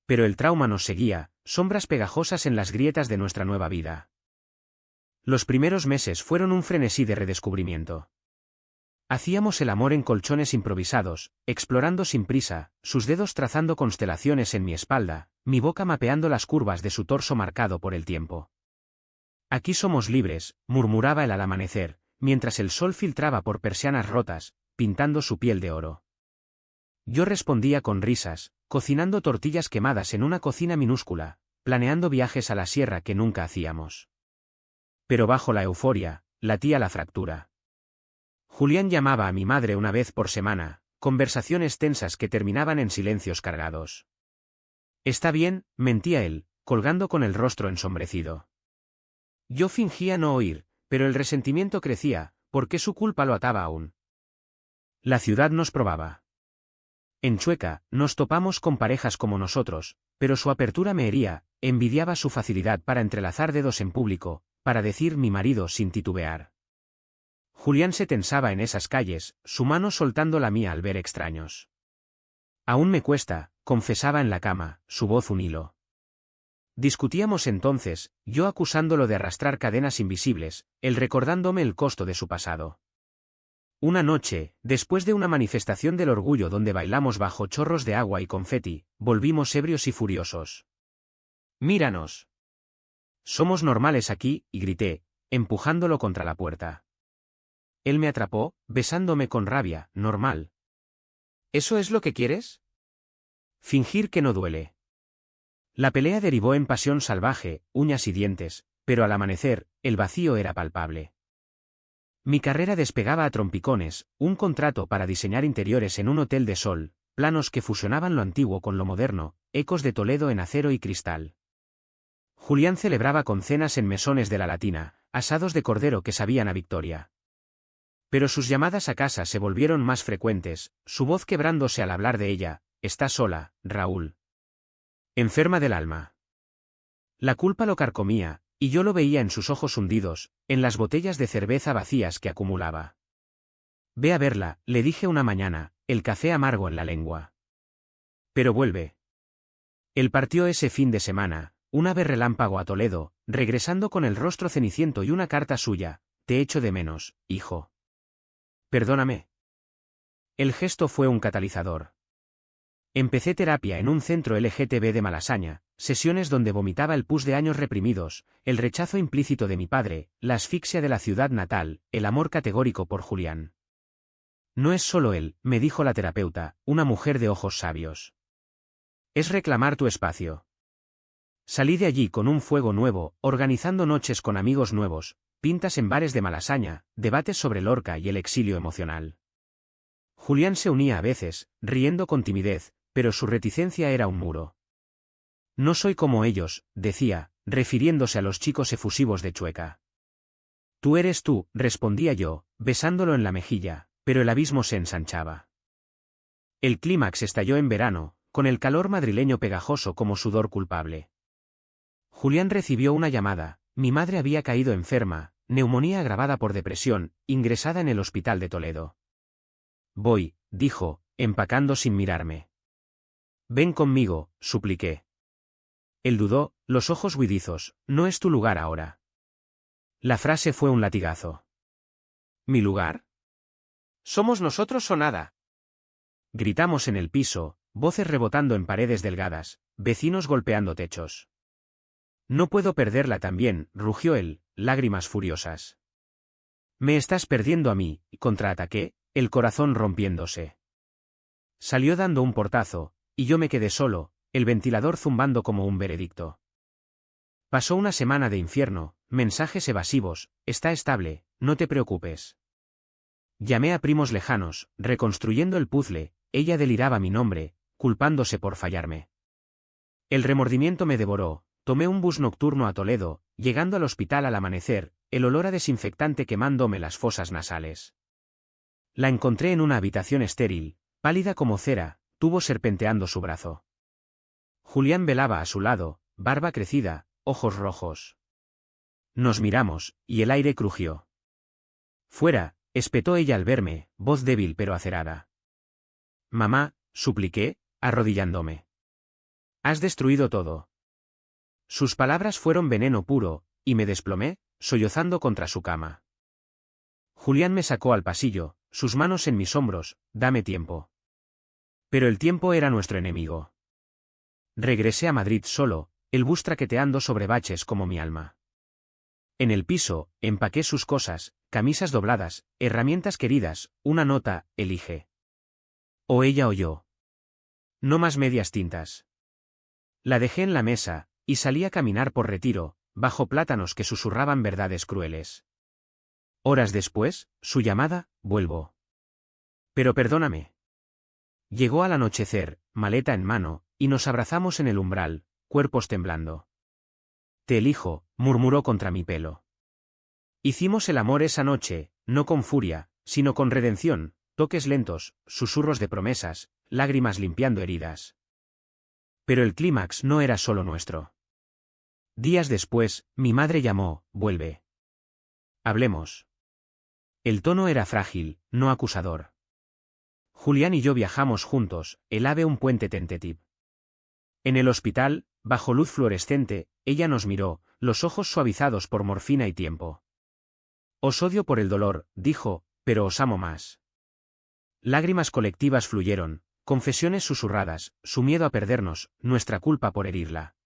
Pero el trauma nos seguía, sombras pegajosas en las grietas de nuestra nueva vida. Los primeros meses fueron un frenesí de redescubrimiento. Hacíamos el amor en colchones improvisados, explorando sin prisa, sus dedos trazando constelaciones en mi espalda, mi boca mapeando las curvas de su torso marcado por el tiempo. Aquí somos libres, murmuraba él al amanecer, mientras el sol filtraba por persianas rotas, pintando su piel de oro. Yo respondía con risas, cocinando tortillas quemadas en una cocina minúscula, planeando viajes a la sierra que nunca hacíamos. Pero bajo la euforia, latía la fractura. Julián llamaba a mi madre una vez por semana, conversaciones tensas que terminaban en silencios cargados. Está bien, mentía él, colgando con el rostro ensombrecido. Yo fingía no oír, pero el resentimiento crecía, porque su culpa lo ataba aún. La ciudad nos probaba. En Chueca, nos topamos con parejas como nosotros, pero su apertura me hería, envidiaba su facilidad para entrelazar dedos en público, para decir mi marido sin titubear. Julián se tensaba en esas calles, su mano soltando la mía al ver extraños. Aún me cuesta, confesaba en la cama, su voz un hilo. Discutíamos entonces, yo acusándolo de arrastrar cadenas invisibles, él recordándome el costo de su pasado. Una noche, después de una manifestación del orgullo donde bailamos bajo chorros de agua y confeti, volvimos ebrios y furiosos. «Míranos. Somos normales aquí», y grité, empujándolo contra la puerta. Él me atrapó, besándome con rabia, normal. ¿Eso es lo que quieres? Fingir que no duele. La pelea derivó en pasión salvaje, uñas y dientes, pero al amanecer, el vacío era palpable. Mi carrera despegaba a trompicones, un contrato para diseñar interiores en un hotel de sol, planos que fusionaban lo antiguo con lo moderno, ecos de Toledo en acero y cristal. Julián celebraba con cenas en mesones de la Latina, asados de cordero que sabían a victoria. Pero sus llamadas a casa se volvieron más frecuentes, su voz quebrándose al hablar de ella: «Está sola, Raúl. Enferma del alma». La culpa lo carcomía, y yo lo veía en sus ojos hundidos, en las botellas de cerveza vacías que acumulaba. «Ve a verla», le dije una mañana, el café amargo en la lengua. «Pero vuelve». Él partió ese fin de semana, un ave relámpago a Toledo, regresando con el rostro ceniciento y una carta suya: «Te echo de menos, hijo. Perdóname». El gesto fue un catalizador. Empecé terapia en un centro LGTB de Malasaña, sesiones donde vomitaba el pus de años reprimidos, el rechazo implícito de mi padre, la asfixia de la ciudad natal, el amor categórico por Julián. «No es solo él», me dijo la terapeuta, una mujer de ojos sabios. «Es reclamar tu espacio». Salí de allí con un fuego nuevo, organizando noches con amigos nuevos, pintas en bares de Malasaña, debates sobre Lorca y el exilio emocional. Julián se unía a veces, riendo con timidez, pero su reticencia era un muro. No soy como ellos, decía, refiriéndose a los chicos efusivos de Chueca. Tú eres tú, respondía yo, besándolo en la mejilla, pero el abismo se ensanchaba. El clímax estalló en verano, con el calor madrileño pegajoso como sudor culpable. Julián recibió una llamada, mi madre había caído enferma, neumonía agravada por depresión, ingresada en el hospital de Toledo. Voy, dijo, empacando sin mirarme. Ven conmigo, supliqué. Él dudó, los ojos huidizos, no es tu lugar ahora. La frase fue un latigazo. ¿Mi lugar? ¿Somos nosotros o nada? Gritamos en el piso, voces rebotando en paredes delgadas, vecinos golpeando techos. No puedo perderla también, rugió él, lágrimas furiosas. Me estás perdiendo a mí, contraataqué, el corazón rompiéndose. Salió dando un portazo, y yo me quedé solo, el ventilador zumbando como un veredicto. Pasó una semana de infierno, mensajes evasivos, está estable, no te preocupes. Llamé a primos lejanos, reconstruyendo el puzzle, ella deliraba mi nombre, culpándose por fallarme. El remordimiento me devoró, tomé un bus nocturno a Toledo, llegando al hospital al amanecer, el olor a desinfectante quemándome las fosas nasales. La encontré en una habitación estéril, pálida como cera, tubo serpenteando su brazo. Julián velaba a su lado, barba crecida, ojos rojos. Nos miramos, y el aire crujió. Fuera, espetó ella al verme, voz débil pero acerada. Mamá, supliqué, arrodillándome. Has destruido todo. Sus palabras fueron veneno puro, y me desplomé, sollozando contra su cama. Julián me sacó al pasillo, sus manos en mis hombros, dame tiempo. Pero el tiempo era nuestro enemigo. Regresé a Madrid solo, el bus traqueteando sobre baches como mi alma. En el piso, empaqué sus cosas, camisas dobladas, herramientas queridas, una nota, elige. O ella o yo. No más medias tintas. La dejé en la mesa, y salí a caminar por Retiro, bajo plátanos que susurraban verdades crueles. Horas después, su llamada, vuelvo. Pero perdóname. Llegó al anochecer, maleta en mano, y nos abrazamos en el umbral, cuerpos temblando. Te elijo, murmuró contra mi pelo. Hicimos el amor esa noche, no con furia, sino con redención, toques lentos, susurros de promesas, lágrimas limpiando heridas. Pero el clímax no era solo nuestro. Días después, mi madre llamó, vuelve. Hablemos. El tono era frágil, no acusador. Julián y yo viajamos juntos, el AVE un puente Tentetip. En el hospital, bajo luz fluorescente, ella nos miró, los ojos suavizados por morfina y tiempo. Os odio por el dolor, dijo, pero os amo más. Lágrimas colectivas fluyeron, confesiones susurradas, su miedo a perdernos, nuestra culpa por herirla.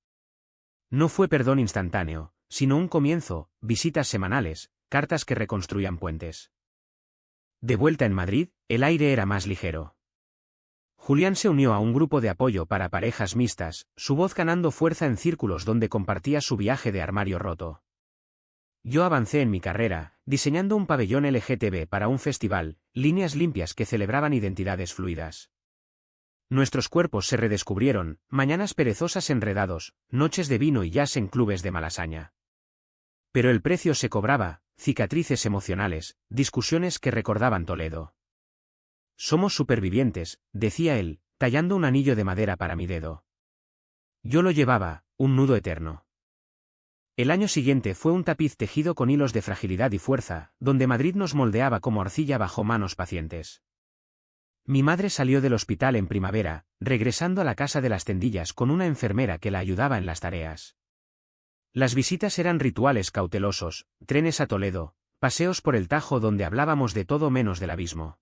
No fue perdón instantáneo, sino un comienzo, visitas semanales, cartas que reconstruían puentes. De vuelta en Madrid, el aire era más ligero. Julián se unió a un grupo de apoyo para parejas mixtas, su voz ganando fuerza en círculos donde compartía su viaje de armario roto. Yo avancé en mi carrera, diseñando un pabellón LGTB para un festival, líneas limpias que celebraban identidades fluidas. Nuestros cuerpos se redescubrieron, mañanas perezosas enredados, noches de vino y jazz en clubes de malasaña. Pero el precio se cobraba, cicatrices emocionales, discusiones que recordaban Toledo. Somos supervivientes, decía él, tallando un anillo de madera para mi dedo. Yo lo llevaba, un nudo eterno. El año siguiente fue un tapiz tejido con hilos de fragilidad y fuerza, donde Madrid nos moldeaba como arcilla bajo manos pacientes. Mi madre salió del hospital en primavera, regresando a la casa de las Tendillas con una enfermera que la ayudaba en las tareas. Las visitas eran rituales cautelosos, trenes a Toledo, paseos por el Tajo donde hablábamos de todo menos del abismo.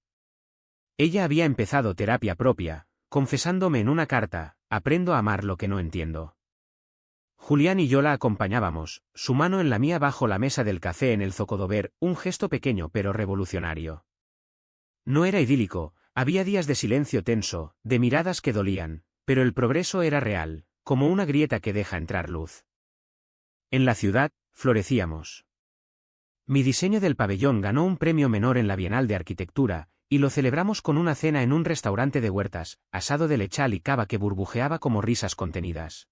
Ella había empezado terapia propia, confesándome en una carta, aprendo a amar lo que no entiendo. Julián y yo la acompañábamos, su mano en la mía bajo la mesa del café en el Zocodover, un gesto pequeño pero revolucionario. No era idílico, había días de silencio tenso, de miradas que dolían, pero el progreso era real, como una grieta que deja entrar luz. En la ciudad, florecíamos. Mi diseño del pabellón ganó un premio menor en la Bienal de Arquitectura, y lo celebramos con una cena en un restaurante de Huertas, asado de lechal y cava que burbujeaba como risas contenidas.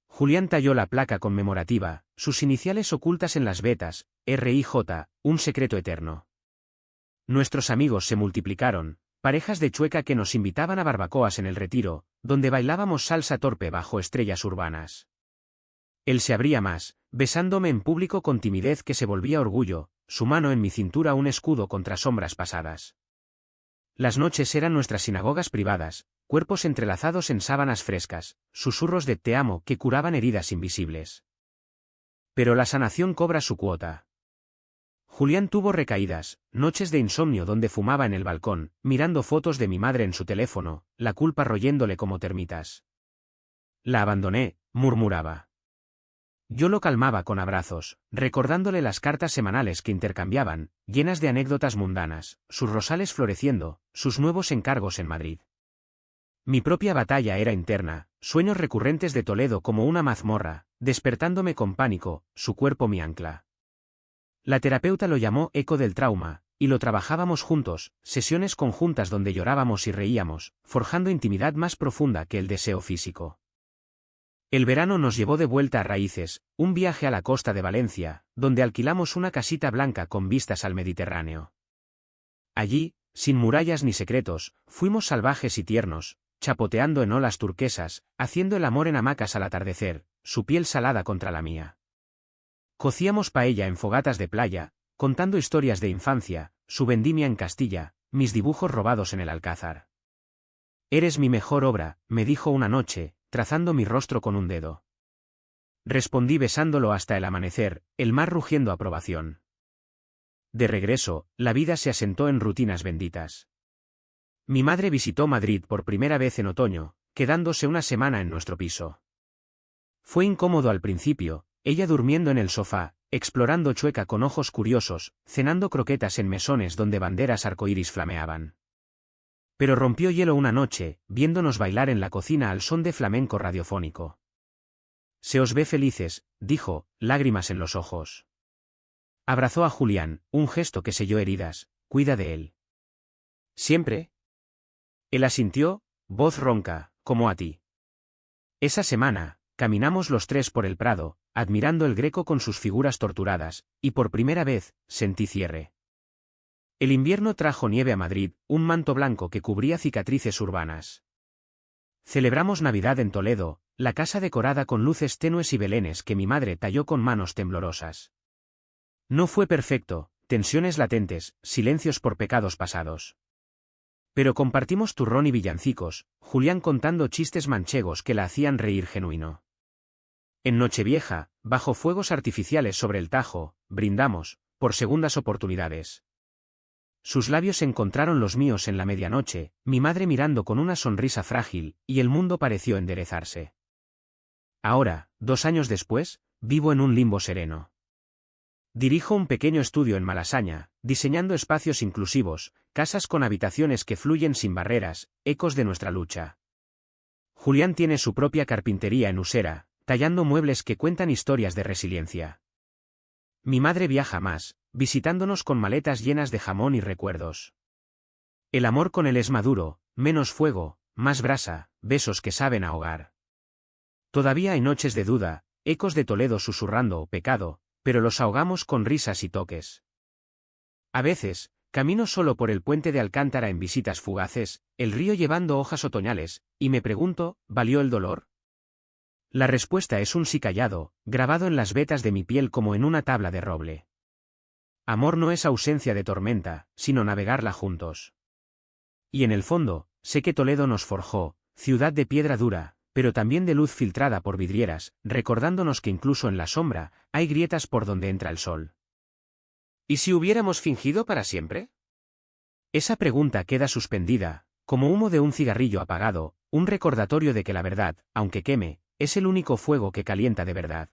Julián talló la placa conmemorativa, sus iniciales ocultas en las vetas, RIJ, un secreto eterno. Nuestros amigos se multiplicaron, parejas de Chueca que nos invitaban a barbacoas en el Retiro, donde bailábamos salsa torpe bajo estrellas urbanas. Él se abría más, besándome en público con timidez que se volvía orgullo, su mano en mi cintura un escudo contra sombras pasadas. Las noches eran nuestras sinagogas privadas, cuerpos entrelazados en sábanas frescas, susurros de te amo que curaban heridas invisibles. Pero la sanación cobra su cuota. Julián tuvo recaídas, noches de insomnio donde fumaba en el balcón, mirando fotos de mi madre en su teléfono, la culpa royéndole como termitas. La abandoné, murmuraba. Yo lo calmaba con abrazos, recordándole las cartas semanales que intercambiaban, llenas de anécdotas mundanas, sus rosales floreciendo, sus nuevos encargos en Madrid. Mi propia batalla era interna, sueños recurrentes de Toledo como una mazmorra, despertándome con pánico, su cuerpo mi ancla. La terapeuta lo llamó eco del trauma, y lo trabajábamos juntos, sesiones conjuntas donde llorábamos y reíamos, forjando intimidad más profunda que el deseo físico. El verano nos llevó de vuelta a Raíces, un viaje a la costa de Valencia, donde alquilamos una casita blanca con vistas al Mediterráneo. Allí, sin murallas ni secretos, fuimos salvajes y tiernos, chapoteando en olas turquesas, haciendo el amor en hamacas al atardecer, su piel salada contra la mía. Cocíamos paella en fogatas de playa, contando historias de infancia, su vendimia en Castilla, mis dibujos robados en el Alcázar. Eres mi mejor obra, me dijo una noche, trazando mi rostro con un dedo. Respondí besándolo hasta el amanecer, el mar rugiendo aprobación. De regreso, la vida se asentó en rutinas benditas. Mi madre visitó Madrid por primera vez en otoño, quedándose una semana en nuestro piso. Fue incómodo al principio, ella durmiendo en el sofá, explorando Chueca con ojos curiosos, cenando croquetas en mesones donde banderas arcoíris flameaban. Pero rompió hielo una noche, viéndonos bailar en la cocina al son de flamenco radiofónico. Se os ve felices, dijo, lágrimas en los ojos. Abrazó a Julián, un gesto que selló heridas, cuida de él. ¿Siempre? Él asintió, voz ronca, como a ti. Esa semana, caminamos los tres por el Prado, admirando el Greco con sus figuras torturadas, y por primera vez, sentí cierre. El invierno trajo nieve a Madrid, un manto blanco que cubría cicatrices urbanas. Celebramos Navidad en Toledo, la casa decorada con luces tenues y belenes que mi madre talló con manos temblorosas. No fue perfecto, tensiones latentes, silencios por pecados pasados. Pero compartimos turrón y villancicos, Julián contando chistes manchegos que la hacían reír genuino. En Nochevieja, bajo fuegos artificiales sobre el Tajo, brindamos, por segundas oportunidades. Sus labios encontraron los míos en la medianoche, mi madre mirando con una sonrisa frágil, y el mundo pareció enderezarse. Ahora, 2 años después, vivo en un limbo sereno. Dirijo un pequeño estudio en Malasaña, diseñando espacios inclusivos, casas con habitaciones que fluyen sin barreras, ecos de nuestra lucha. Julián tiene su propia carpintería en Usera, tallando muebles que cuentan historias de resiliencia. Mi madre viaja más, visitándonos con maletas llenas de jamón y recuerdos. El amor con él es maduro, menos fuego, más brasa, besos que saben ahogar. Todavía hay noches de duda, ecos de Toledo susurrando pecado, pero los ahogamos con risas y toques. A veces, camino solo por el puente de Alcántara en visitas fugaces, el río llevando hojas otoñales, y me pregunto, ¿valió el dolor? La respuesta es un sí callado, grabado en las vetas de mi piel como en una tabla de roble. Amor no es ausencia de tormenta, sino navegarla juntos. Y en el fondo, sé que Toledo nos forjó, ciudad de piedra dura, pero también de luz filtrada por vidrieras, recordándonos que incluso en la sombra, hay grietas por donde entra el sol. ¿Y si hubiéramos fingido para siempre? Esa pregunta queda suspendida, como humo de un cigarrillo apagado, un recordatorio de que la verdad, aunque queme, es el único fuego que calienta de verdad.